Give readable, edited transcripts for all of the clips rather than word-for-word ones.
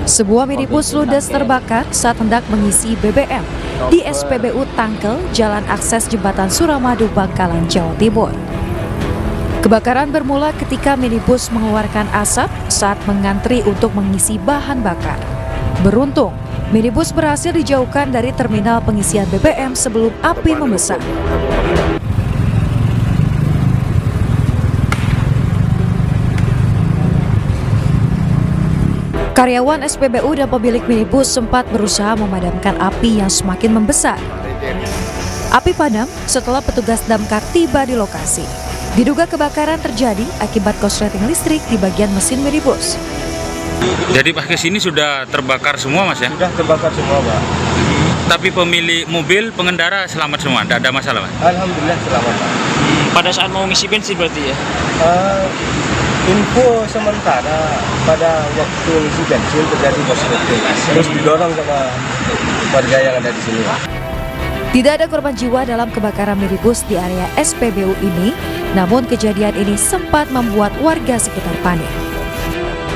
Sebuah minibus ludes terbakar saat hendak mengisi BBM di SPBU Tangkel, Jalan Akses Jembatan Suramadu, Bangkalan, Jawa Timur. Kebakaran bermula ketika minibus mengeluarkan asap saat mengantri untuk mengisi bahan bakar. Beruntung, minibus berhasil dijauhkan dari terminal pengisian BBM sebelum api membesar. Karyawan SPBU dan pemilik minibus sempat berusaha memadamkan api yang semakin membesar. Api padam setelah petugas damkar tiba di lokasi. Diduga kebakaran terjadi akibat korsleting listrik di bagian mesin minibus. Jadi pas ke sini sudah terbakar semua, Mas ya? Sudah terbakar semua, Pak. Tapi pemilik mobil, pengendara selamat semua, tidak ada masalah, Mas? Alhamdulillah selamat, Pak. Pada saat mau ngisi bensin berarti ya? Info sementara pada waktu ngisi bensin terjadi korsleting, terus didorong sama warga yang ada di sini. Tidak ada korban jiwa dalam kebakaran minibus di area SPBU ini, namun kejadian ini sempat membuat warga sekitar panik.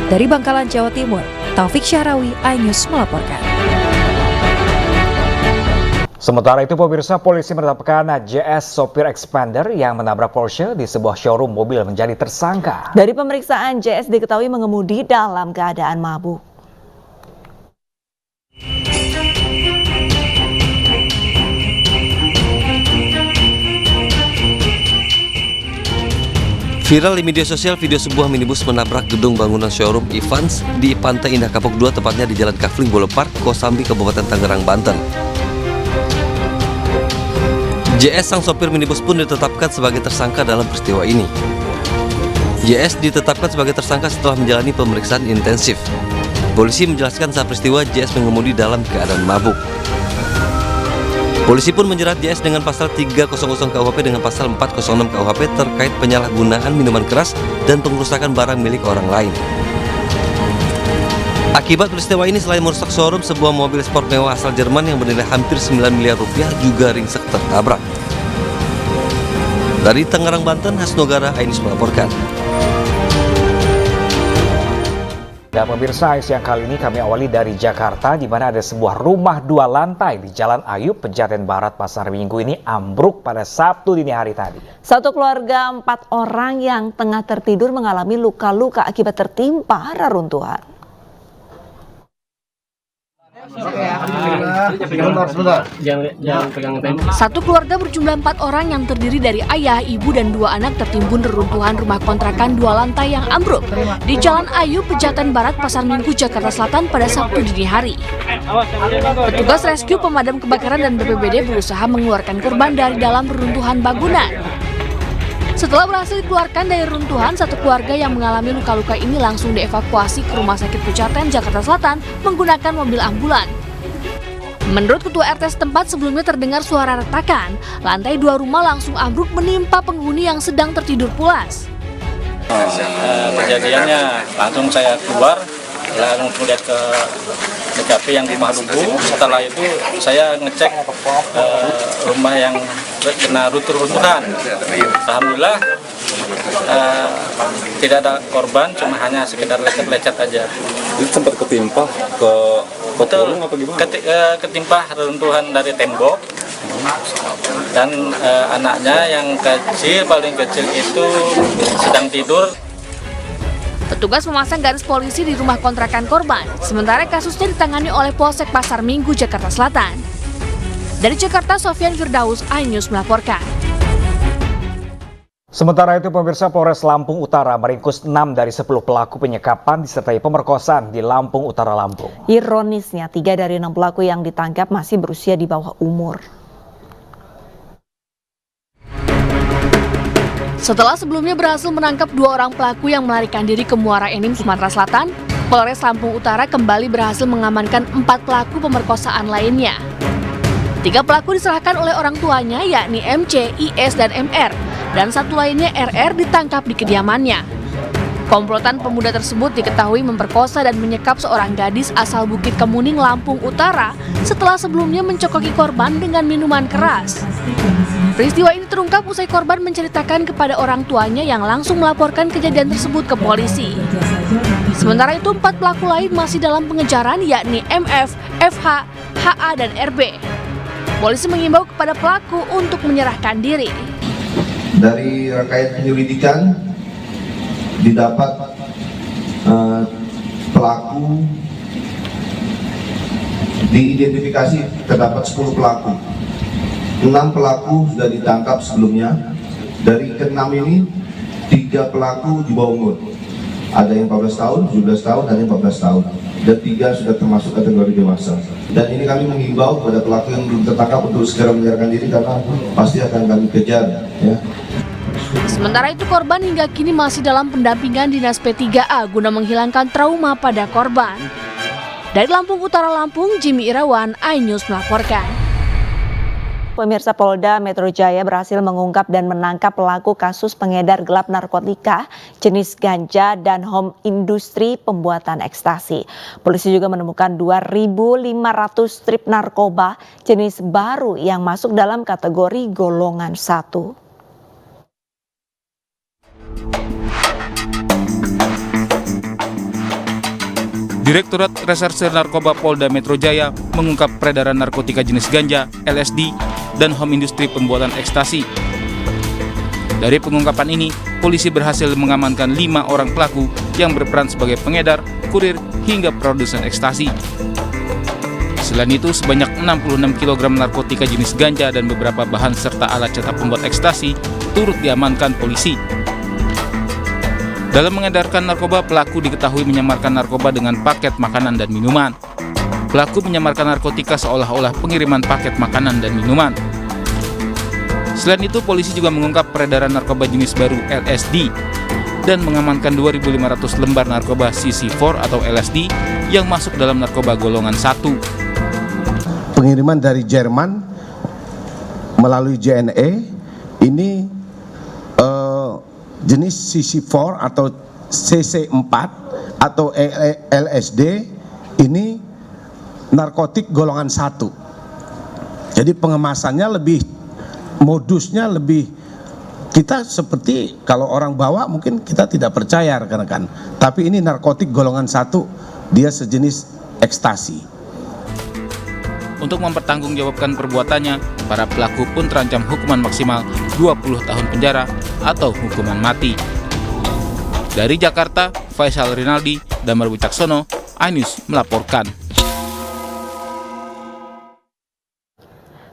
Dari Bangkalan, Jawa Timur, Taufik Syahrawi, iNews melaporkan. Sementara itu, pemirsa, polisi menetapkan JS sopir expander yang menabrak Porsche di sebuah showroom mobil menjadi tersangka. Dari pemeriksaan, JS diketahui mengemudi dalam keadaan mabuk. Viral di media sosial video sebuah minibus menabrak gedung bangunan showroom Evans di Pantai Indah Kapuk 2, tepatnya di Jalan Kafling Boulevard, Kosambi, Kabupaten Tangerang, Banten. JS sang sopir minibus pun ditetapkan sebagai tersangka dalam peristiwa ini. JS ditetapkan sebagai tersangka setelah menjalani pemeriksaan intensif. Polisi menjelaskan saat peristiwa JS mengemudi dalam keadaan mabuk. Polisi pun menjerat JS dengan pasal 300 KUHP dengan pasal 406 KUHP terkait penyalahgunaan minuman keras dan pengerusakan barang milik orang lain. Akibat peristiwa ini, selain merusak showroom, sebuah mobil sport mewah asal Jerman yang bernilai hampir 9 miliar rupiah juga ringsek tertabrak. Dari Tangerang, Banten, Hasnogara, iNews melaporkan. Dan pemirsa, siang kali ini kami awali dari Jakarta, di mana ada sebuah rumah 2 lantai di Jalan Ayub, Pejaten Barat, Pasar Minggu ini ambruk pada Sabtu dini hari tadi. Satu keluarga 4 orang yang tengah tertidur mengalami luka-luka akibat tertimpa reruntuhan. Satu keluarga berjumlah 4 orang yang terdiri dari ayah, ibu, dan 2 anak tertimbun reruntuhan rumah kontrakan 2 lantai yang ambruk di Jalan Ayub, Pejaten Barat, Pasar Minggu, Jakarta Selatan pada Sabtu dini hari. Petugas rescue, pemadam kebakaran, dan BPBD berusaha mengeluarkan korban dari dalam reruntuhan bangunan. Setelah berhasil dikeluarkan dari runtuhan, satu keluarga yang mengalami luka-luka ini langsung dievakuasi ke Rumah Sakit Pejaten, Jakarta Selatan menggunakan mobil ambulan. Menurut Ketua RT setempat, sebelumnya terdengar suara retakan. Lantai 2 rumah langsung ambruk menimpa penghuni yang sedang tertidur pulas. Kejadiannya langsung saya keluar, langsung lihat ke TKP yang rumah rubuh. Setelah itu saya ngecek rumah yang kena runtuhan. Alhamdulillah tidak ada korban, cuma hanya sekedar lecet-lecet aja. Itu sempat ketimpa ke kolong apa gimana? Ketimpa runtuhan dari tembok. Dan anaknya yang kecil, paling kecil itu sedang tidur. Petugas memasang garis polisi di rumah kontrakan korban, sementara kasusnya ditangani oleh Polsek Pasar Minggu, Jakarta Selatan. Dari Jakarta, Sofyan Firdaus, iNews melaporkan. Sementara itu, pemirsa, Polres Lampung Utara meringkus 6 dari 10 pelaku penyekapan disertai pemerkosaan di Lampung Utara, Lampung. Ironisnya, 3 dari 6 pelaku yang ditangkap masih berusia di bawah umur. Setelah sebelumnya berhasil menangkap 2 orang pelaku yang melarikan diri ke Muara Enim, Sumatera Selatan, Polres Lampung Utara kembali berhasil mengamankan 4 pelaku pemerkosaan lainnya. 3 pelaku diserahkan oleh orang tuanya, yakni MC, IS, dan MR, dan 1 lainnya RR ditangkap di kediamannya. Komplotan pemuda tersebut diketahui memperkosa dan menyekap seorang gadis asal Bukit Kemuning, Lampung Utara setelah sebelumnya mencokoki korban dengan minuman keras. Peristiwa ini terungkap usai korban menceritakan kepada orang tuanya yang langsung melaporkan kejadian tersebut ke polisi. Sementara itu 4 pelaku lain masih dalam pengejaran, yakni MF, FH, HA, dan RB. Polisi mengimbau kepada pelaku untuk menyerahkan diri. Dari rangkaian penyelidikan didapat pelaku diidentifikasi, terdapat 10 pelaku. 6 pelaku sudah ditangkap sebelumnya. Dari ke-6 ini 3 pelaku di bawah umur. Ada yang 14 tahun, 17 tahun, ada yang 14 tahun. Dan 3 sudah termasuk kategori dewasa. Dan ini kami mengimbau kepada pelaku yang belum tertangkap untuk segera menyerahkan diri karena pasti akan kami kejar. Ya. Sementara itu korban hingga kini masih dalam pendampingan Dinas P3A guna menghilangkan trauma pada korban. Dari Lampung Utara, Lampung, Jimmy Irawan, iNews melaporkan. Pemirsa, Polda Metro Jaya berhasil mengungkap dan menangkap pelaku kasus pengedar gelap narkotika jenis ganja dan home industri pembuatan ekstasi. Polisi juga menemukan 2.500 strip narkoba jenis baru yang masuk dalam kategori golongan 1. Direktorat Reserse Narkoba Polda Metro Jaya mengungkap peredaran narkotika jenis ganja, LSD, dan home industri pembuatan ekstasi. Dari pengungkapan ini, polisi berhasil mengamankan 5 orang pelaku yang berperan sebagai pengedar, kurir, hingga produsen ekstasi. Selain itu, sebanyak 66 kg narkotika jenis ganja dan beberapa bahan serta alat cetak pembuat ekstasi turut diamankan polisi. Dalam mengedarkan narkoba, pelaku diketahui menyamarkan narkoba dengan paket makanan dan minuman. Pelaku menyamarkan narkotika seolah-olah pengiriman paket makanan dan minuman. Selain itu, polisi juga mengungkap peredaran narkoba jenis baru LSD dan mengamankan 2.500 lembar narkoba CC4 atau LSD yang masuk dalam narkoba golongan 1. Pengiriman dari Jerman melalui JNE ini jenis CC4 atau CC4 atau LSD ini narkotik golongan 1. Jadi pengemasannya lebih, modusnya lebih, kita seperti kalau orang bawa mungkin kita tidak percaya rekan-rekan. Tapi ini narkotik golongan 1, dia sejenis ekstasi. Untuk mempertanggungjawabkan perbuatannya, para pelaku pun terancam hukuman maksimal 20 tahun penjara atau hukuman mati. Dari Jakarta, Faisal Rinaldi, Damar Wicaksono, iNews melaporkan.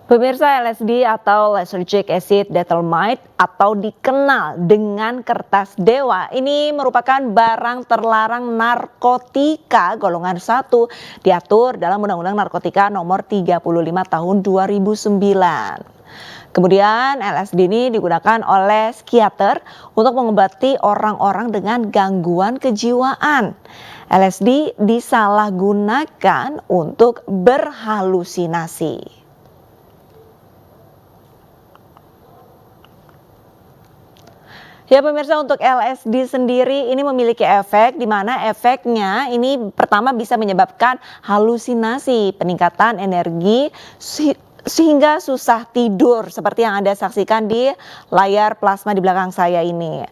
Pemirsa, LSD atau lysergic acid diethylamide atau dikenal dengan kertas dewa ini merupakan barang terlarang narkotika golongan 1 diatur dalam Undang-Undang Narkotika nomor 35 tahun 2009. Kemudian LSD ini digunakan oleh psikiater untuk mengobati orang-orang dengan gangguan kejiwaan. LSD disalahgunakan untuk berhalusinasi. Ya pemirsa, untuk LSD sendiri ini memiliki efek di mana efeknya ini pertama bisa menyebabkan halusinasi, peningkatan energi sehingga susah tidur seperti yang Anda saksikan di layar plasma di belakang saya ini.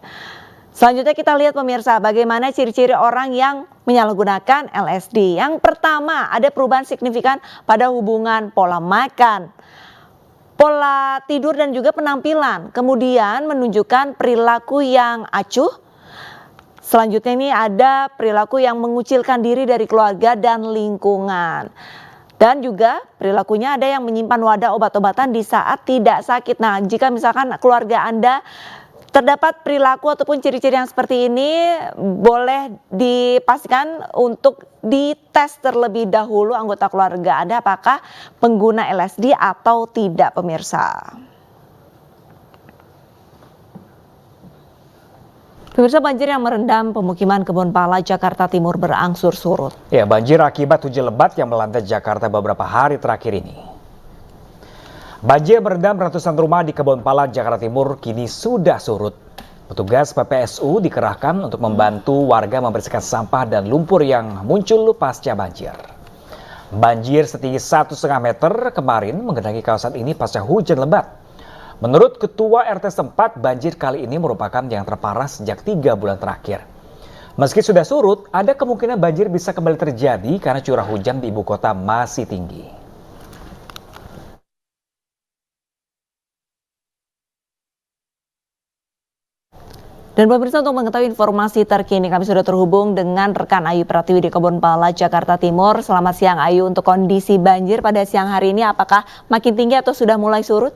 Selanjutnya kita lihat pemirsa bagaimana ciri-ciri orang yang menyalahgunakan LSD. Yang pertama, ada perubahan signifikan pada hubungan pola makan, pola tidur dan juga penampilan, kemudian menunjukkan perilaku yang acuh. Selanjutnya ini ada perilaku yang mengucilkan diri dari keluarga dan lingkungan. Dan juga perilakunya ada yang menyimpan wadah obat-obatan di saat tidak sakit. Nah, jika misalkan keluarga Anda terdapat perilaku ataupun ciri-ciri yang seperti ini, boleh dipastikan untuk dites terlebih dahulu anggota keluarga Anda apakah pengguna LSD atau tidak pemirsa. Pemirsa, banjir yang merendam pemukiman Kebonpala, Jakarta Timur berangsur surut. Ya, banjir akibat hujan lebat yang melanda Jakarta beberapa hari terakhir ini. Banjir merendam ratusan rumah di Kebonpala, Jakarta Timur kini sudah surut. Petugas PPSU dikerahkan untuk membantu warga membersihkan sampah dan lumpur yang muncul pasca banjir. Banjir setinggi 1,5 meter kemarin menggenangi kawasan ini pasca hujan lebat. Menurut Ketua RT setempat, banjir kali ini merupakan yang terparah sejak 3 bulan terakhir. Meski sudah surut, ada kemungkinan banjir bisa kembali terjadi karena curah hujan di ibu kota masih tinggi. Dan pemirsa, untuk mengetahui informasi terkini kami sudah terhubung dengan rekan Ayu Pratiwi di Kebonpala, Jakarta Timur. Selamat siang Ayu, untuk kondisi banjir pada siang hari ini apakah makin tinggi atau sudah mulai surut?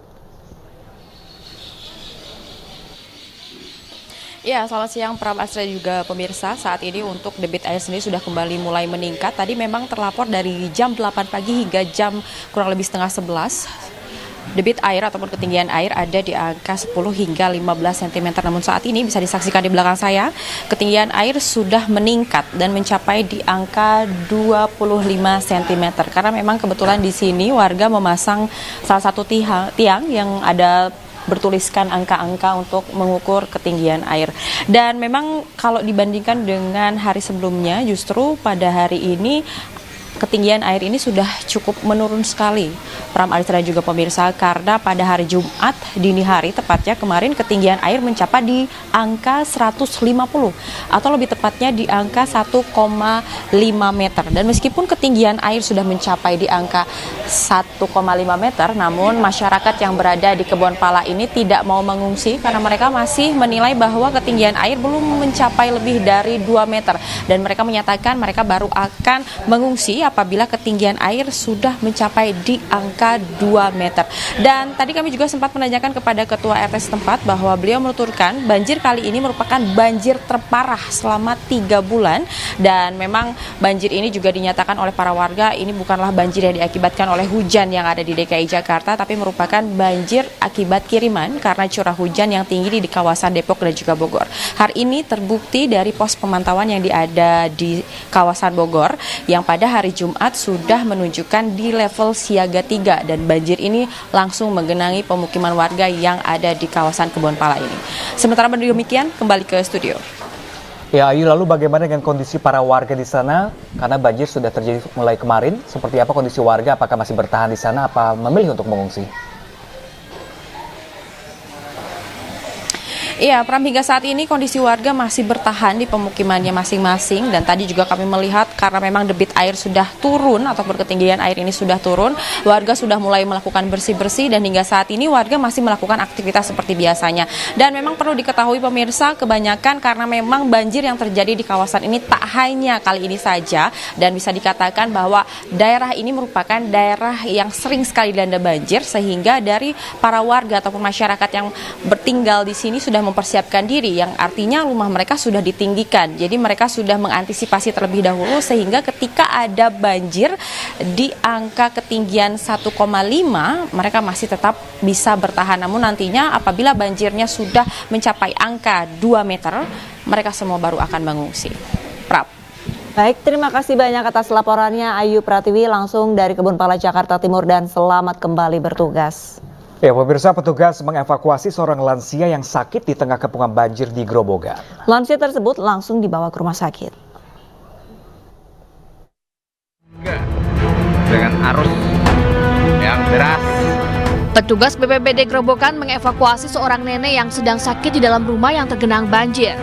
Ya, selamat siang Pram, Asra juga pemirsa. Saat ini untuk debit air sendiri sudah kembali mulai meningkat. Tadi memang terlapor dari jam 8 pagi hingga jam kurang lebih setengah 11. Debit air ataupun ketinggian air ada di angka 10 hingga 15 cm. Namun saat ini bisa disaksikan di belakang saya, ketinggian air sudah meningkat dan mencapai di angka 25 cm. Karena memang kebetulan di sini warga memasang salah satu tiang yang ada bertuliskan angka-angka untuk mengukur ketinggian air. Dan memang kalau dibandingkan dengan hari sebelumnya, justru pada hari ini ketinggian air ini sudah cukup menurun sekali, Pram, Alisa dan juga pemirsa, karena pada hari Jumat dini hari tepatnya kemarin ketinggian air mencapai di angka 150 atau lebih tepatnya di angka 1,5 meter. Dan meskipun ketinggian air sudah mencapai di angka 1,5 meter, namun masyarakat yang berada di Kebonpala ini tidak mau mengungsi karena mereka masih menilai bahwa ketinggian air belum mencapai lebih dari 2 meter. Dan mereka menyatakan mereka baru akan mengungsi apabila ketinggian air sudah mencapai di angka 2 meter. Dan tadi kami juga sempat menanyakan kepada Ketua RT setempat bahwa beliau menuturkan banjir kali ini merupakan banjir terparah selama 3 bulan. Dan memang banjir ini juga dinyatakan oleh para warga ini bukanlah banjir yang diakibatkan oleh hujan yang ada di DKI Jakarta, tapi merupakan banjir akibat kiriman karena curah hujan yang tinggi di kawasan Depok dan juga Bogor. Hari ini terbukti dari pos pemantauan yang ada di kawasan Bogor yang pada hari Jumat sudah menunjukkan di level siaga 3 dan banjir ini langsung menggenangi pemukiman warga yang ada di kawasan Kebonpala ini. Sementara demikian, kembali ke studio. Ya Ayu, lalu bagaimana dengan kondisi para warga di sana? Karena banjir sudah terjadi mulai kemarin. Seperti apa kondisi warga? Apakah masih bertahan di sana? Apa memilih untuk mengungsi? Iya, Pram, hingga saat ini kondisi warga masih bertahan di pemukimannya masing-masing. Dan tadi juga kami melihat karena memang debit air sudah turun ataupun ketinggian air ini sudah turun, warga sudah mulai melakukan bersih-bersih dan hingga saat ini warga masih melakukan aktivitas seperti biasanya. Dan memang perlu diketahui pemirsa, kebanyakan karena memang banjir yang terjadi di kawasan ini tak hanya kali ini saja, dan bisa dikatakan bahwa daerah ini merupakan daerah yang sering sekali dilanda banjir, sehingga dari para warga ataupun masyarakat yang bertinggal di sini sudah mempersiapkan diri, yang artinya rumah mereka sudah ditinggikan. Jadi mereka sudah mengantisipasi terlebih dahulu sehingga ketika ada banjir di angka ketinggian 1,5 mereka masih tetap bisa bertahan. Namun nantinya apabila banjirnya sudah mencapai angka 2 meter, mereka semua baru akan mengungsi. Prap. Baik, terima kasih banyak atas laporannya Ayu Pratiwi langsung dari Kebonpala, Jakarta Timur, dan selamat kembali bertugas. Ya, pemirsa, petugas mengevakuasi seorang lansia yang sakit di tengah kepungan banjir di Grobogan. Lansia tersebut langsung dibawa ke rumah sakit. Dengan arus yang deras. Petugas BPBD Grobogan mengevakuasi seorang nenek yang sedang sakit di dalam rumah yang tergenang banjir.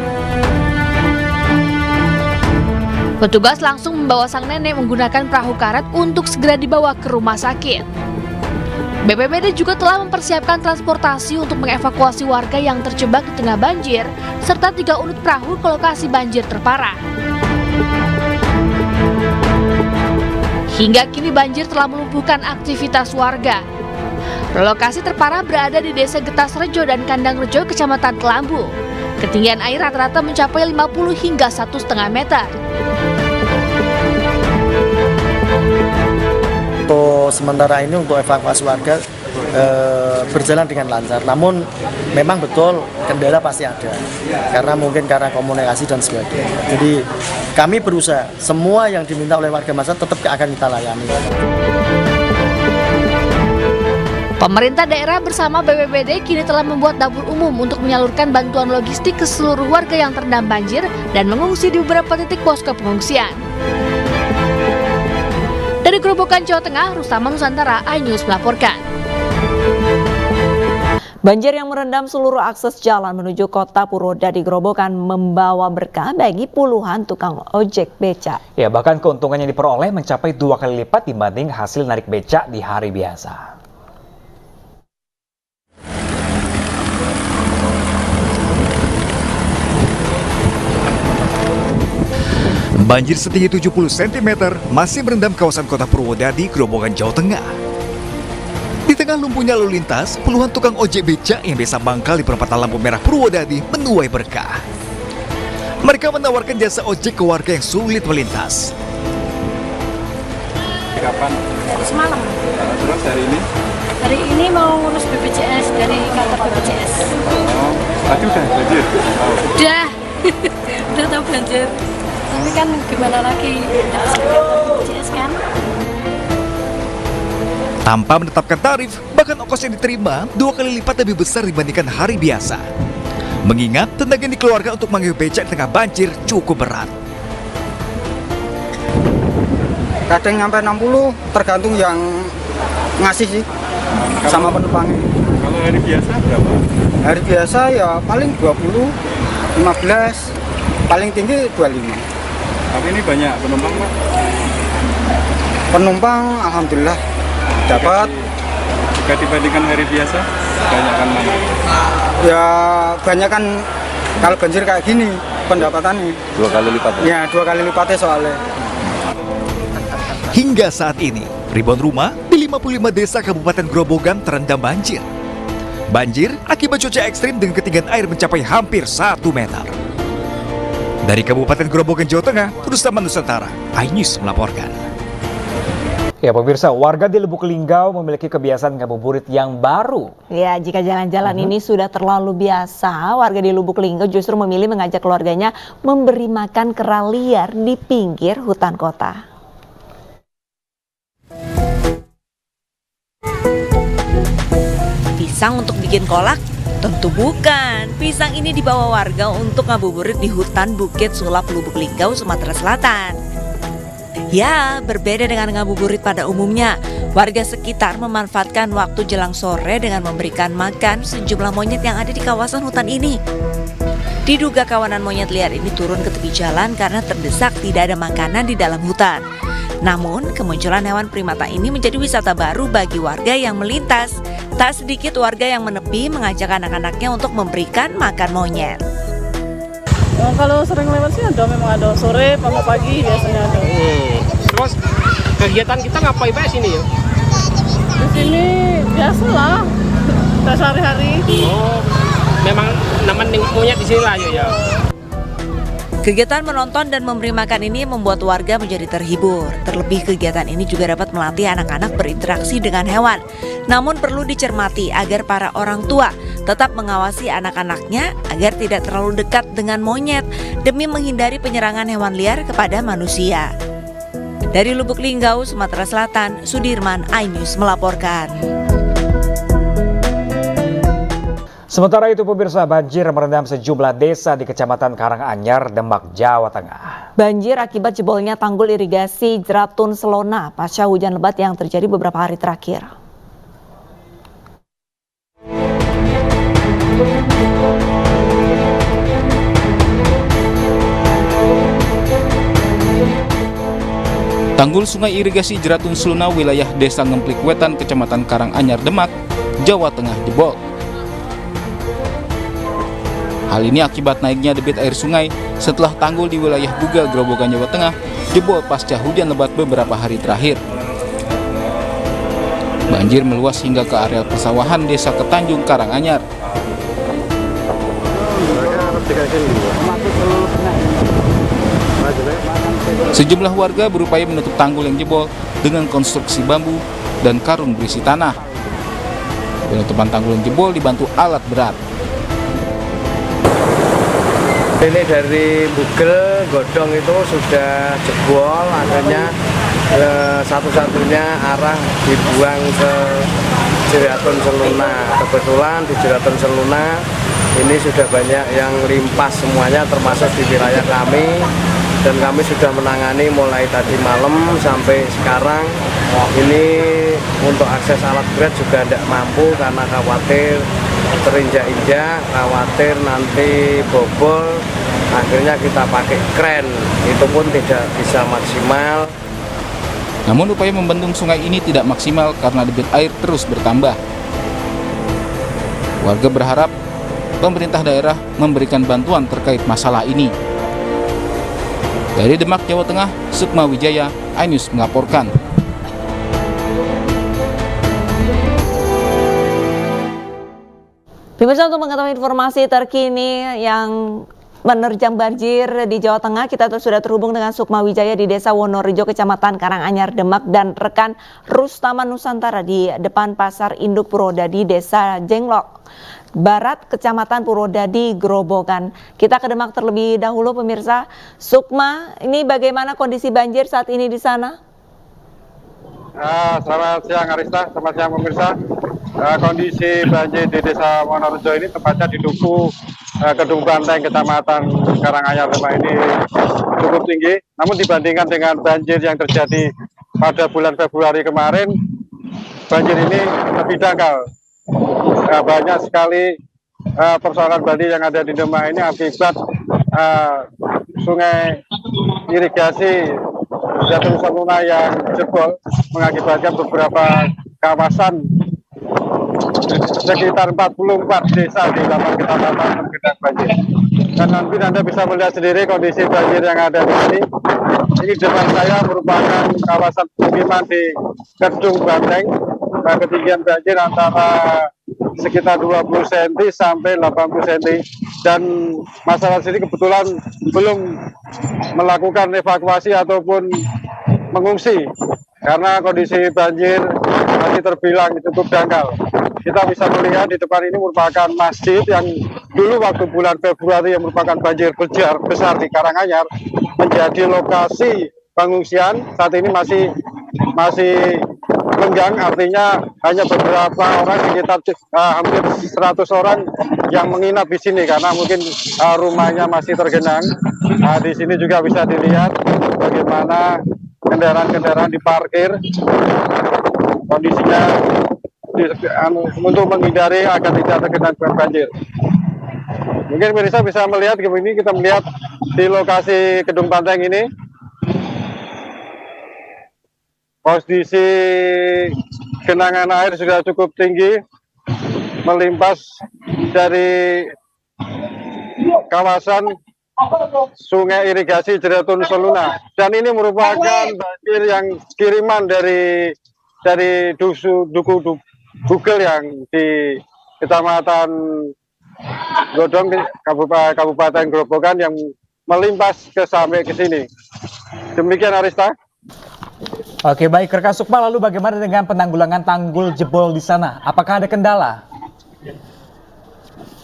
Petugas langsung membawa sang nenek menggunakan perahu karet untuk segera dibawa ke rumah sakit. BPBD juga telah mempersiapkan transportasi untuk mengevakuasi warga yang terjebak di tengah banjir, serta 3 unit perahu ke lokasi banjir terparah. Hingga kini banjir telah melumpuhkan aktivitas warga. Lokasi terparah berada di Desa Getas Rejo dan Kandang Rejo, Kecamatan Kelambu. Ketinggian air rata-rata mencapai 50 hingga 1,5 meter. Untuk sementara ini untuk evakuasi warga berjalan dengan lancar. Namun memang betul kendala pasti ada. Karena mungkin karena komunikasi dan sebagainya. Jadi kami berusaha semua yang diminta oleh warga masyarakat tetap akan kita layani. Pemerintah daerah bersama BPBD kini telah membuat dapur umum untuk menyalurkan bantuan logistik ke seluruh warga yang terendam banjir dan mengungsi di beberapa titik posko pengungsian. Dari Grobogan, Jawa Tengah, Rustama Nusantara, iNews melaporkan. Banjir yang merendam seluruh akses jalan menuju kota Purwodadi Grobogan membawa berkah bagi puluhan tukang ojek becak. Ya, bahkan keuntungan yang diperoleh mencapai 2 kali lipat dibanding hasil narik becak di hari biasa. Banjir setinggi 70 cm masih merendam kawasan kota Purwodadi, Grobogan, Jawa Tengah. Di tengah lumpuhnya lalu lintas, puluhan tukang ojek becak yang biasa mangkal di perempatan lampu merah Purwodadi menuai berkah. Mereka menawarkan jasa ojek ke warga yang sulit melintas. Kapan? Semalam. Terus hari ini? Hari ini mau ngurus BPJS dari kantor BPJS. Oh, tadi udah banjir? Udah, udah tahu banjir. Tapi kan gimana lagi, BPJS kan? Tanpa menetapkan tarif, bahkan ongkos yang diterima 2 kali lipat lebih besar dibandingkan hari biasa. Mengingat tenaga yang dikeluarkan untuk manggil becak di tengah banjir cukup berat. Kadang sampai 60, tergantung yang ngasih sih, sama penumpangnya. Kalau hari biasa berapa? Hari biasa ya paling 20, 15, paling tinggi 25. Tapi ini banyak penumpang, Pak? Penumpang alhamdulillah dapat. Jika dibandingkan hari biasa, banyakkan mana? Ya banyakkan kalau banjir kayak gini pendapatannya. 2 kali lipat? Ya 2 kali lipatnya soalnya. Hingga saat ini, ribuan rumah di 55 desa Kabupaten Grobogan terendam banjir. Banjir akibat cuaca ekstrim dengan ketinggian air mencapai hampir 1 meter. Dari Kabupaten Grobogan, Jawa Tengah, Rustama Nusantara, iNews melaporkan. Ya pemirsa, warga di Lubuk Linggau memiliki kebiasaan ngabuburit yang baru. Ya, jika jalan-jalan ini sudah terlalu biasa, warga di Lubuk Linggau justru memilih mengajak keluarganya memberi makan kera liar di pinggir hutan kota. Pisang untuk bikin kolak? Tentu bukan. Pisang ini dibawa warga untuk ngabuburit di hutan Bukit Sulap, Lubuk Linggau, Sumatera Selatan. Ya, berbeda dengan ngabuburit pada umumnya. Warga sekitar memanfaatkan waktu jelang sore dengan memberikan makan sejumlah monyet yang ada di kawasan hutan ini. Diduga kawanan monyet liar ini turun ke tepi jalan karena terdesak tidak ada makanan di dalam hutan. Namun, kemunculan hewan primata ini menjadi wisata baru bagi warga yang melintas. Tak sedikit warga yang menepi mengajak anak-anaknya untuk memberikan makan monyet. Kalau sering lewat sih ada, memang ada sore, pagi biasanya ada. Terus kegiatan kita ngapain Pak sini ya? Di sini biasalah, kita sehari-hari. Oh, memang nemenin monyet di sini lah ya. Kegiatan menonton dan memberi makan ini membuat warga menjadi terhibur. Terlebih kegiatan ini juga dapat melatih anak-anak berinteraksi dengan hewan. Namun perlu dicermati agar para orang tua tetap mengawasi anak-anaknya agar tidak terlalu dekat dengan monyet demi menghindari penyerangan hewan liar kepada manusia. Dari Lubuk Linggau, Sumatera Selatan, Sudirman, iNews melaporkan. Sementara itu pemirsa, banjir merendam sejumlah desa di Kecamatan Karanganyar, Demak, Jawa Tengah. Banjir akibat jebolnya tanggul irigasi Jeratun Selona pasca hujan lebat yang terjadi beberapa hari terakhir. Tanggul sungai irigasi Jeratun Selona wilayah Desa Ngemplik Wetan, Kecamatan Karanganyar, Demak, Jawa Tengah jebol. Hal ini akibat naiknya debit air sungai setelah tanggul di wilayah Bugal, Grobogan, Jawa Tengah jebol pasca hujan lebat beberapa hari terakhir. Banjir meluas hingga ke areal persawahan Desa Ketanjung, Karanganyar. Sejumlah warga berupaya menutup tanggul yang jebol dengan konstruksi bambu dan karung berisi tanah. Penutupan tanggul yang jebol dibantu alat berat. Ini dari Bugel, Godong itu sudah jebol, akhirnya satu-satunya arah dibuang ke Jeraton Seluna. Kebetulan di Jeraton Seluna ini sudah banyak yang limpas semuanya, termasuk di wilayah kami, dan kami sudah menangani mulai tadi malam sampai sekarang. Ini untuk akses alat berat juga tidak mampu karena khawatir terinjak-injak, khawatir nanti bobol. Akhirnya kita pakai kren, itu pun tidak bisa maksimal. Namun upaya membendung sungai ini tidak maksimal karena debit air terus bertambah. Warga berharap pemerintah daerah memberikan bantuan terkait masalah ini. Dari Demak, Jawa Tengah, Sukma Wijaya, iNews melaporkan. Pemirsa, untuk mengetahui informasi terkini yang menerjang banjir di Jawa Tengah, kita sudah terhubung dengan Sukma Wijaya di Desa Wonorejo, Kecamatan Karanganyar, Demak, dan rekan Rustama Nusantara di depan Pasar Induk Purwodadi, Desa Jenglok Barat, Kecamatan Purwodadi, Grobogan. Kita ke Demak terlebih dahulu, pemirsa. Sukma, ini bagaimana kondisi banjir saat ini di sana? Selamat siang Arista, selamat siang pemirsa. Kondisi banjir di Desa Wonorejo ini tepatnya di Duku Kedung Banteng, Kecamatan Karanganyar, Demak ini cukup tinggi. Namun dibandingkan dengan banjir yang terjadi pada bulan Februari kemarin, banjir ini lebih dangkal. Banyak sekali persoalan banjir yang ada di Demak ini akibat sungai irigasi Jatuh Seluna yang jebol, mengakibatkan beberapa kawasan sekitar 44 desa di 8 kecamatan tergenang banjir. Dan nanti Anda bisa melihat sendiri kondisi banjir yang ada di sini. Ini depan saya merupakan kawasan pemukiman di Kedung Banteng. Ketinggian banjir antara sekitar 20 cm sampai 80 cm. Dan masyarakat sini kebetulan belum melakukan evakuasi ataupun mengungsi karena kondisi banjir masih terbilang cukup dangkal. Kita bisa melihat di depan ini merupakan masjid yang dulu waktu bulan Februari yang merupakan banjir besar di Karanganyar menjadi lokasi pengungsian. Saat ini masih lenggang, artinya hanya beberapa orang, sekitar hampir 100 orang yang menginap di sini karena mungkin rumahnya masih tergenang. Di sini juga bisa dilihat bagaimana kendaraan-kendaraan diparkir, kondisinya untuk menghindari agar tidak tergenang banjir. Mungkin pemirsa bisa melihat ini, kita melihat di lokasi Kedung Banteng ini kondisi genangan air sudah cukup tinggi melimpas dari kawasan sungai irigasi Jeraton Seluna, dan ini merupakan banjir yang kiriman dari Duku Bugel yang di Kecamatan Godong, Kabupaten Grobogan yang melimpas sampai ke sini. Demikian Arista. Oke, baik rekan Sukma, lalu bagaimana dengan penanggulangan tanggul jebol di sana? Apakah ada kendala?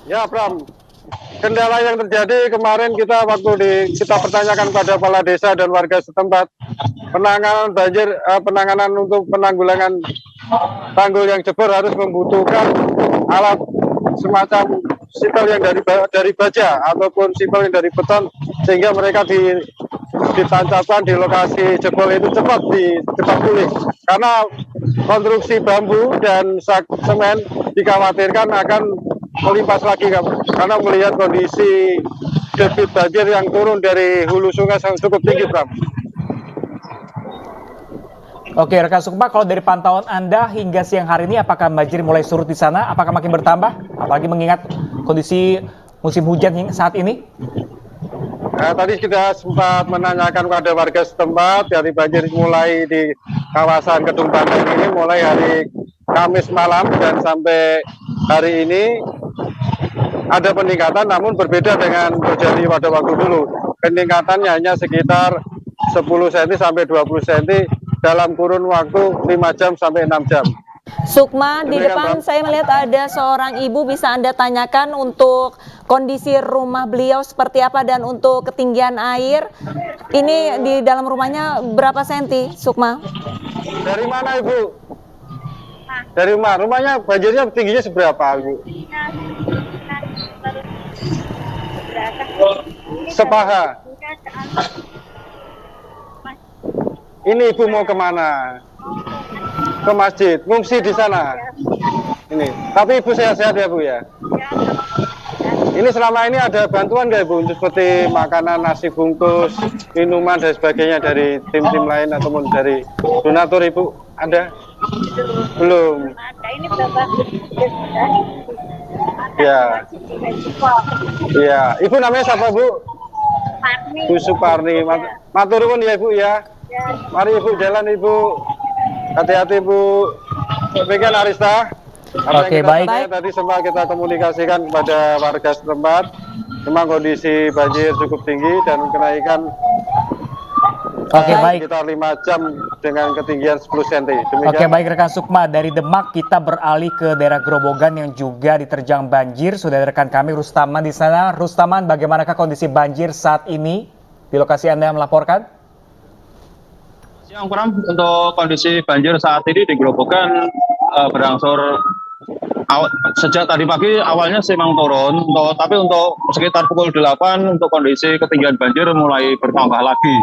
Ya, Bram. Kendala yang terjadi kemarin kita pertanyakan pada kepala desa dan warga setempat, penanganan banjir, penanganan untuk penanggulangan tanggul yang jebol harus membutuhkan alat semacam sipil yang dari baja ataupun sipil yang dari beton, sehingga mereka ditancapkan di lokasi jebol itu cepat pulih. Karena konstruksi bambu dan semen dikhawatirkan akan melimpas lagi, karena melihat kondisi debit banjir yang turun dari hulu sungai cukup tinggi, Bram. Oke, rekan Sukma, kalau dari pantauan Anda hingga siang hari ini, apakah banjir mulai surut di sana? Apakah makin bertambah? Apalagi mengingat kondisi musim hujan saat ini? Tadi kita sempat menanyakan kepada warga setempat, dari banjir mulai di kawasan Kedung Banteng ini mulai hari Kamis malam dan sampai hari ini ada peningkatan, namun berbeda dengan terjadi pada waktu dulu. Peningkatannya hanya sekitar 10 cm sampai 20 cm dalam kurun waktu 5 jam sampai 6 jam. Sukma, di depan saya melihat ada seorang ibu, bisa Anda tanyakan untuk kondisi rumah beliau seperti apa dan untuk ketinggian air. Ini di dalam rumahnya berapa senti, Sukma? Dari mana Ibu? Dari rumah. Rumahnya banjirnya tingginya seberapa, Bu? Sepaha. Ini Ibu mau kemana? Ke masjid. Ngungsi di sana. Ini. Tapi Ibu sehat-sehat ya, Bu ya? Ini selama ini ada bantuan nggak Ibu untuk seperti makanan, nasi bungkus, minuman dan sebagainya dari tim-tim lain ataupun dari donatur Ibu? Ada? Belum. Ini berapa? Ya. Ya. Ibu namanya siapa Bu? Bu Suparni. Matur nuwun ya Ibu ya. Mari Ibu jalan Ibu. Hati-hati Bu. Demikian Arista. Oke, baik. Tadi sempat kita komunikasikan kepada warga setempat. Memang kondisi banjir cukup tinggi dan kenaikan baik. sekitar 5 jam dengan ketinggian 10 cm. Oke, baik rekan Sukma, dari Demak kita beralih ke daerah Grobogan yang juga diterjang banjir. Sudah ada rekan kami Rustaman di sana. Rustaman, bagaimanakah kondisi banjir saat ini di lokasi Anda melaporkan? Siang Pram, untuk kondisi banjir saat ini di Grobogan berangsur sejak tadi pagi awalnya sih memang turun, tapi untuk sekitar pukul 8 untuk kondisi ketinggian banjir mulai bertambah lagi.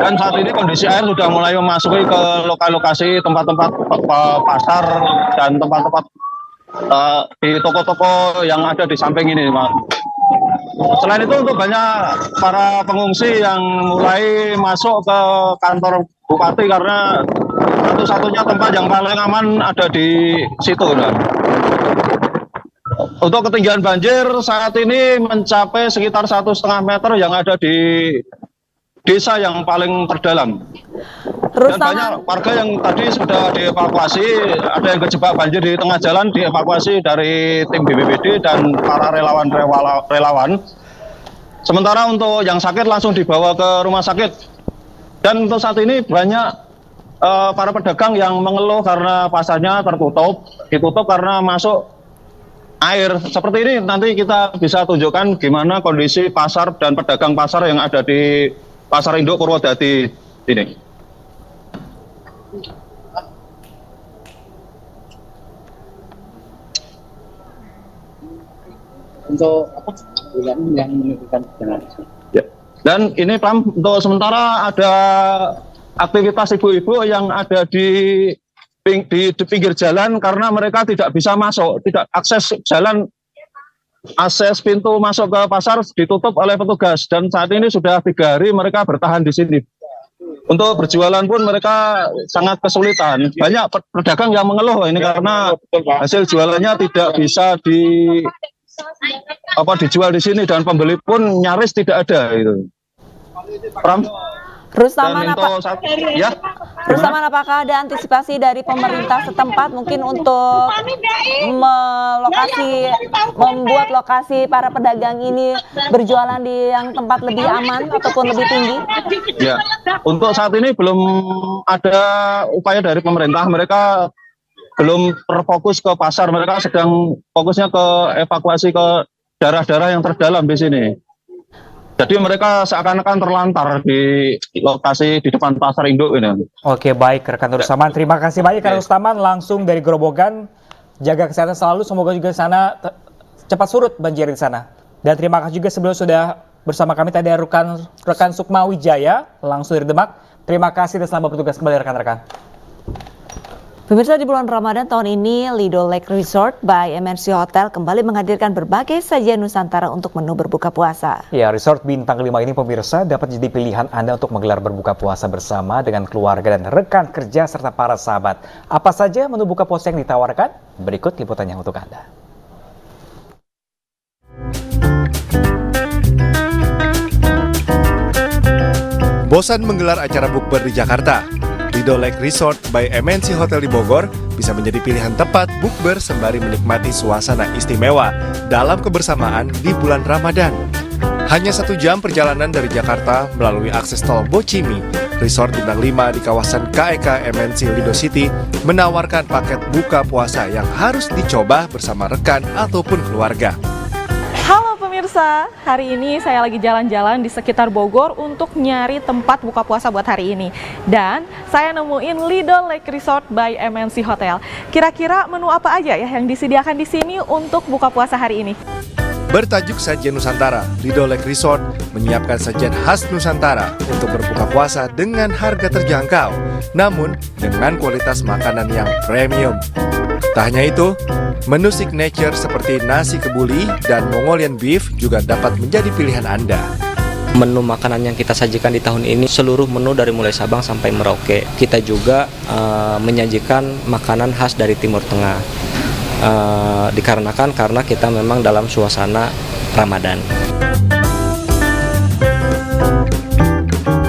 Dan saat ini kondisi air sudah mulai memasuki ke lokasi tempat-tempat pasar dan tempat-tempat di toko-toko yang ada di samping ini, Pak. Selain itu untuk banyak para pengungsi yang mulai masuk ke kantor Bupati karena satu-satunya tempat yang paling aman ada di situ. Nah. Untuk ketinggian banjir saat ini mencapai sekitar 1,5 meter yang ada di desa yang paling terdalam. Dan banyak warga yang tadi sudah dievakuasi, ada yang kejebak banjir di tengah jalan dievakuasi dari tim BPBD dan para relawan. Sementara untuk yang sakit langsung dibawa ke rumah sakit. Dan untuk saat ini banyak para pedagang yang mengeluh karena pasarnya ditutup karena masuk air. Seperti ini nanti kita bisa tunjukkan gimana kondisi pasar dan pedagang pasar yang ada di Pasar Induk Purwodadi ini. Untuk apa bulan yang menunjukkan generasi. Ya. Dan ini Pram, untuk sementara ada aktivitas ibu-ibu yang ada di pinggir jalan karena mereka tidak bisa masuk, tidak akses jalan, akses pintu masuk ke pasar ditutup oleh petugas dan saat ini sudah 3 hari mereka bertahan di sini. Untuk berjualan pun mereka sangat kesulitan. Banyak pedagang yang mengeluh ini karena hasil jualannya tidak bisa dijual di sini dan pembeli pun nyaris tidak ada itu. Pram? Rustaman, apakah ada antisipasi dari pemerintah setempat mungkin untuk membuat lokasi para pedagang ini berjualan di yang tempat lebih aman ataupun lebih tinggi? Ya, untuk saat ini belum ada upaya dari pemerintah. Mereka belum terfokus ke pasar. Mereka sedang fokusnya ke evakuasi ke daerah-daerah yang terdalam di sini. Jadi mereka seakan-akan terlantar di lokasi di depan Pasar Induk ini. Oke, baik rekan Rustaman. Terima kasih banyak rekan Rustaman langsung dari Grobogan. Jaga kesehatan selalu, semoga juga di sana cepat surut banjir di sana. Dan terima kasih juga sebelum sudah bersama kami tadi rekan Sukma Wijaya langsung dari Demak. Terima kasih dan selamat bertugas kembali rekan-rekan. Pemirsa, di bulan Ramadan tahun ini, Lido Lake Resort by MNC Hotel kembali menghadirkan berbagai sajian Nusantara untuk menu berbuka puasa. Ya, Resort Bintang 5 ini pemirsa dapat jadi pilihan Anda untuk menggelar berbuka puasa bersama dengan keluarga dan rekan kerja serta para sahabat. Apa saja menu buka puasa yang ditawarkan? Berikut liputannya untuk Anda. Bosan menggelar acara bukber di Jakarta? Lido Lake Resort by MNC Hotel di Bogor bisa menjadi pilihan tepat bukber sembari menikmati suasana istimewa dalam kebersamaan di bulan Ramadan. Hanya 1 jam perjalanan dari Jakarta melalui akses tol Bocimi, Resort Bintang 5 di kawasan KEK MNC Lido City menawarkan paket buka puasa yang harus dicoba bersama rekan ataupun keluarga. Halo pemirsa pemirsa, hari ini saya lagi jalan-jalan di sekitar Bogor untuk nyari tempat buka puasa buat hari ini. Dan saya nemuin Lido Lake Resort by MNC Hotel. Kira-kira menu apa aja ya yang disediakan di sini untuk buka puasa hari ini? Bertajuk Sajian Nusantara, Lido Lake Resort menyiapkan sajian khas Nusantara untuk berbuka puasa dengan harga terjangkau, namun dengan kualitas makanan yang premium. Tak hanya itu, menu signature seperti nasi kebuli dan Mongolian beef juga dapat menjadi pilihan Anda. Menu makanan yang kita sajikan di tahun ini seluruh menu dari mulai Sabang sampai Merauke. Kita juga menyajikan makanan khas dari Timur Tengah. Dikarenakan karena kita memang dalam suasana Ramadan.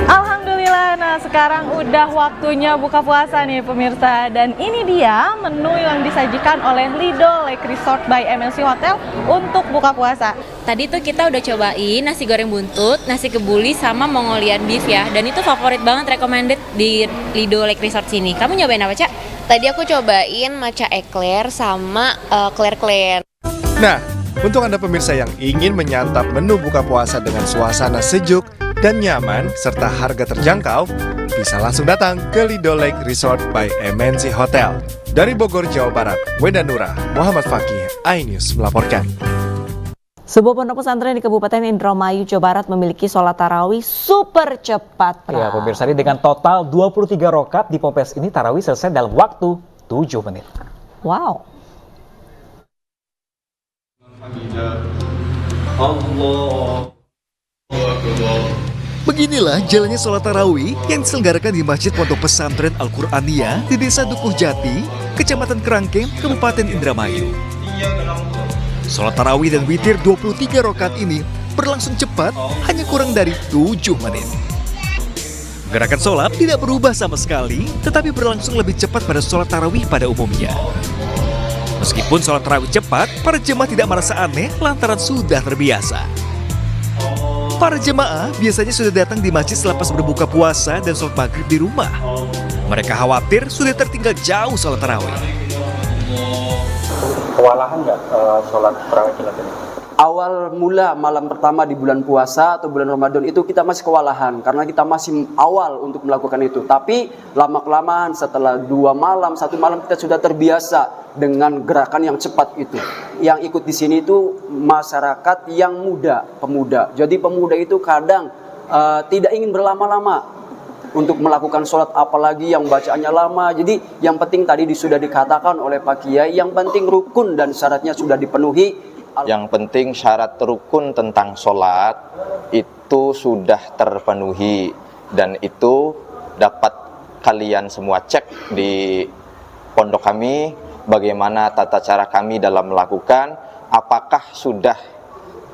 Alhamdulillah, nah sekarang udah waktunya buka puasa nih pemirsa. Dan ini dia menu yang disajikan oleh Lido Lake Resort by MNC Hotel untuk buka puasa. Tadi tuh kita udah cobain nasi goreng buntut, nasi kebuli, sama Mongolian beef ya. Dan itu favorit banget, recommended di Lido Lake Resort sini. Kamu nyobain apa, Cak? Tadi aku cobain matcha eclair sama clair. Nah, untuk Anda pemirsa yang ingin menyantap menu buka puasa dengan suasana sejuk dan nyaman serta harga terjangkau, bisa langsung datang ke Lido Lake Resort by MNC Hotel. Dari Bogor, Jawa Barat, Wenda Nura, Muhammad Fakih, iNews melaporkan. Sebuah pondok pesantren di Kabupaten Indramayu, Jawa Barat memiliki sholat tarawih super cepat. Ya, pemirsa, ini dengan total 23 rakaat di Ponpes ini tarawih selesai dalam waktu 7 menit. Wow. Beginilah jalannya sholat tarawih yang diselenggarakan di Masjid Pondok Pesantren Al-Quraniyah di Desa Dukuh Jati, Kecamatan Kerangkeng, Kabupaten Indramayu. Sholat tarawih dan witir 23 rakaat ini berlangsung cepat, hanya kurang dari 7 menit. Gerakan sholat tidak berubah sama sekali, tetapi berlangsung lebih cepat pada sholat tarawih pada umumnya. Meskipun sholat tarawih cepat, para jemaah tidak merasa aneh lantaran sudah terbiasa. Para jemaah biasanya sudah datang di masjid selepas berbuka puasa dan sholat maghrib di rumah. Mereka khawatir sudah tertinggal jauh sholat tarawih. Kewalahan nggak sholat tarawih kita ini? Awal mula malam pertama di bulan puasa atau bulan Ramadan itu kita masih kewalahan karena kita masih awal untuk melakukan itu. Tapi lama-kelamaan setelah 2 malam, 1 malam kita sudah terbiasa dengan gerakan yang cepat itu. Yang ikut di sini itu masyarakat yang muda, pemuda. Jadi pemuda itu kadang tidak ingin berlama-lama untuk melakukan sholat, apalagi yang bacaannya lama. Jadi yang penting tadi sudah dikatakan oleh Pak Kiai, yang penting rukun dan syaratnya sudah dipenuhi. Yang penting syarat rukun tentang sholat itu sudah terpenuhi, dan itu dapat kalian semua cek di pondok kami bagaimana tata cara kami dalam melakukan, apakah sudah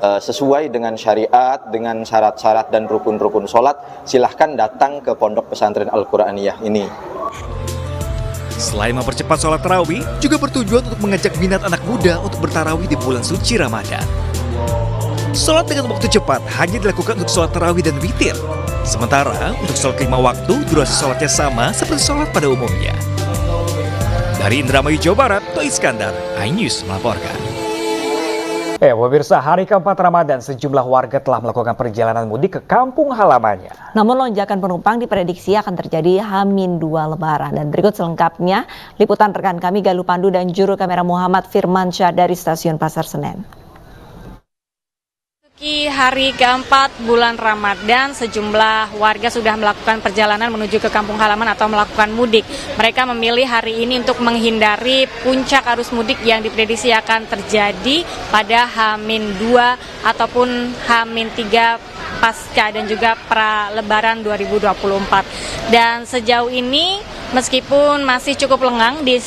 sesuai dengan syariat, dengan syarat-syarat dan rukun-rukun sholat. Silahkan datang ke Pondok Pesantren Al-Quraniyah ini. Selain mempercepat sholat tarawih, juga bertujuan untuk mengajak minat anak muda untuk bertarawih di bulan suci Ramadan. Sholat dengan waktu cepat hanya dilakukan untuk sholat tarawih dan witir. Sementara untuk sholat 5 waktu, durasi sholatnya sama seperti sholat pada umumnya. Dari Indramayu, Jawa Barat, Toh Iskandar, iNews melaporkan. Pemirsa, hari keempat Ramadan, sejumlah warga telah melakukan perjalanan mudik ke kampung halamannya. Namun lonjakan penumpang diprediksi akan terjadi H-2 Lebaran. Dan berikut selengkapnya, liputan rekan kami Galuh Pandu dan juru kamera Muhammad Firmansyah dari Stasiun Pasar Senen. Hari keempat bulan Ramadan, sejumlah warga sudah melakukan perjalanan menuju ke kampung halaman atau melakukan mudik. Mereka memilih hari ini untuk menghindari puncak arus mudik yang diprediksi akan terjadi pada H-2 ataupun H-3 pasca dan juga pra-lebaran 2024. Dan sejauh ini meskipun masih cukup lengang di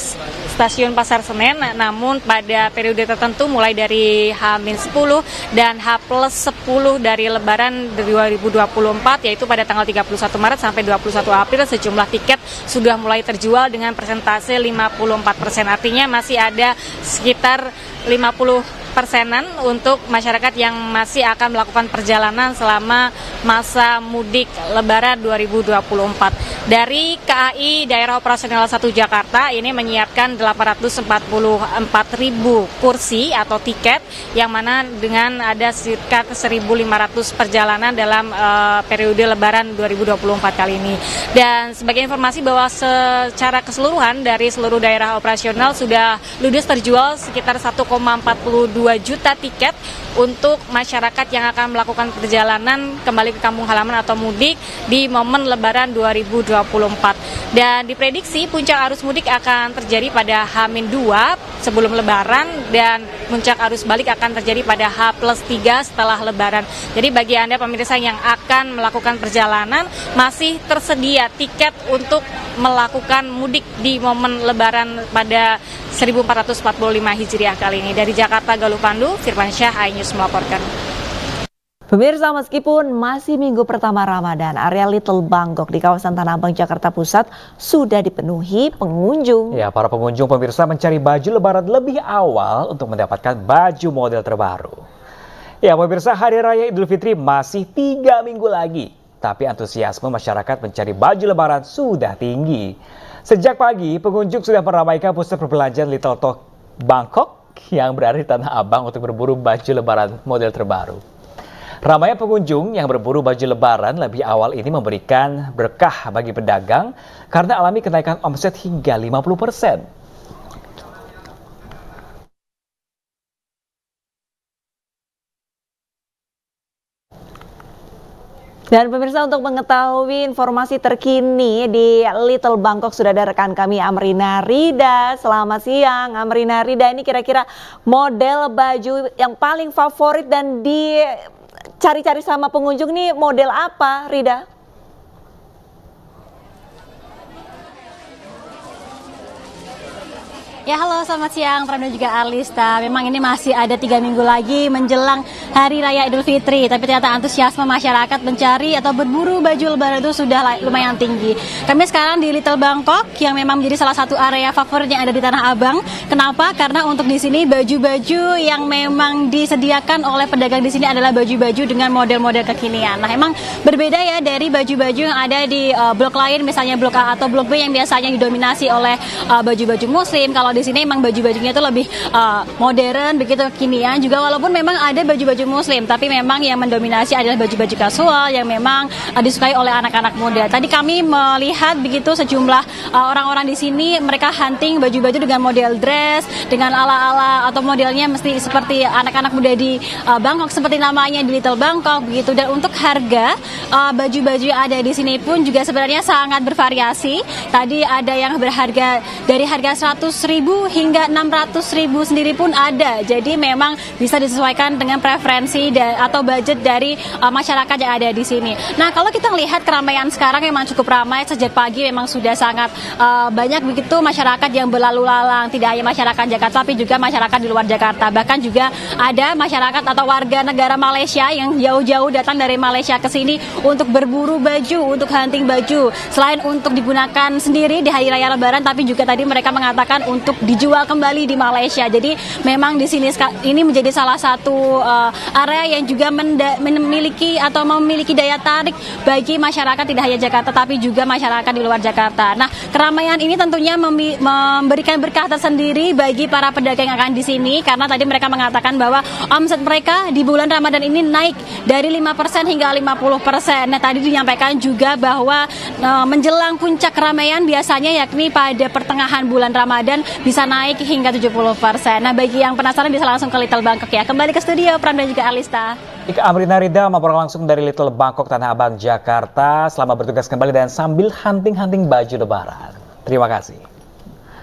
Stasiun Pasar Senen, namun pada periode tertentu mulai dari H-10 dan H+10 dari Lebaran 2024, yaitu pada tanggal 31 Maret sampai 21 April, sejumlah tiket sudah mulai terjual dengan persentase 54%. Artinya masih ada sekitar 50 persenan untuk masyarakat yang masih akan melakukan perjalanan selama masa mudik Lebaran 2024. Dari KAI Daerah Operasional 1 Jakarta ini menyiapkan 844.000 kursi atau tiket, yang mana dengan ada sekitar 1.500 perjalanan dalam periode Lebaran 2024 kali ini. Dan sebagai informasi bahwa secara keseluruhan dari seluruh daerah operasional sudah ludes terjual sekitar 1,42 juta tiket untuk masyarakat yang akan melakukan perjalanan kembali ke kampung halaman atau mudik di momen Lebaran 2024. Dan diprediksi puncak arus mudik akan terjadi pada H-2 sebelum Lebaran, dan puncak arus balik akan terjadi pada H+3 setelah Lebaran. Jadi bagi Anda pemirsa yang akan melakukan perjalanan, masih tersedia tiket untuk melakukan mudik di momen Lebaran pada 1445 Hijriah kali ini. Dari Jakarta, Galuh Pandu, Firmansyah, iNews melaporkan. Pemirsa, meskipun masih minggu pertama Ramadan, area Little Bangkok di kawasan Tanah Abang, Jakarta Pusat sudah dipenuhi pengunjung. Ya, para pengunjung pemirsa mencari baju lebaran lebih awal untuk mendapatkan baju model terbaru. Ya, pemirsa, Hari Raya Idul Fitri masih 3 minggu lagi. Tapi antusiasme masyarakat mencari baju lebaran sudah tinggi. Sejak pagi, pengunjung sudah meramaikan pusat perbelanjaan Little Bangkok yang berada di Tanah Abang untuk berburu baju lebaran model terbaru. Ramainya pengunjung yang berburu baju lebaran lebih awal ini memberikan berkah bagi pedagang karena alami kenaikan omset hingga 50%. Dan pemirsa, untuk mengetahui informasi terkini di Little Bangkok sudah ada rekan kami Amrina Rida. Selamat siang Amrina Rida, ini kira-kira model baju yang paling favorit dan dicari-cari sama pengunjung nih model apa, Rida? Ya, halo, selamat siang Pram dan juga Arlista. Memang ini masih ada 3 minggu lagi menjelang Hari Raya Idul Fitri, tapi ternyata antusiasme masyarakat mencari atau berburu baju lebaran itu sudah lumayan tinggi. Kami sekarang di Little Bangkok yang memang menjadi salah satu area favorit yang ada di Tanah Abang. Kenapa? Karena untuk di sini baju-baju yang memang disediakan oleh pedagang di sini adalah baju-baju dengan model-model kekinian. Nah, memang berbeda ya dari baju-baju yang ada di blok lain, misalnya blok A atau blok B yang biasanya didominasi oleh baju-baju muslim. Kalau di sini memang baju-bajunya itu lebih modern, begitu kekinian juga, walaupun memang ada baju-baju muslim, tapi memang yang mendominasi adalah baju-baju kasual yang memang disukai oleh anak-anak muda. Tadi kami melihat begitu sejumlah orang-orang di sini, mereka hunting baju-baju dengan model dress, dengan ala-ala atau modelnya mesti seperti anak-anak muda di Bangkok, seperti namanya di Little Bangkok begitu. Dan untuk harga baju-baju yang ada di sini pun juga sebenarnya sangat bervariasi. Tadi ada yang berharga dari harga 100.000 hingga 600.000 sendiri pun ada. Jadi memang bisa disesuaikan dengan preferensi atau budget dari masyarakat yang ada di sini. Nah, kalau kita lihat keramaian sekarang memang cukup ramai. Sejak pagi memang sudah sangat banyak begitu masyarakat yang berlalu lalang. Tidak hanya masyarakat Jakarta, tapi juga masyarakat di luar Jakarta. Bahkan juga ada masyarakat atau warga negara Malaysia yang jauh-jauh datang dari Malaysia ke sini untuk berburu baju, untuk hunting baju. Selain untuk digunakan sendiri di Hari Raya Lebaran, tapi juga tadi mereka mengatakan untuk dijual kembali di Malaysia. Jadi memang di sini ini menjadi salah satu area yang juga memiliki daya tarik bagi masyarakat tidak hanya Jakarta tapi juga masyarakat di luar Jakarta. Nah, keramaian ini tentunya memberikan berkah tersendiri bagi para pedagang yang akan di sini, karena tadi mereka mengatakan bahwa omset mereka di bulan Ramadan ini naik dari 5% hingga 50%. Nah, tadi menyampaikan juga bahwa menjelang puncak keramaian biasanya yakni pada pertengahan bulan Ramadan bisa naik hingga 70%. Nah, bagi yang penasaran bisa langsung ke Little Bangkok ya. Kembali ke studio, Pram dan juga Arlista. Ika Amrina Rida melaporkan langsung dari Little Bangkok, Tanah Abang, Jakarta. Selamat bertugas kembali dan sambil hunting-hunting baju lebaran. Terima kasih.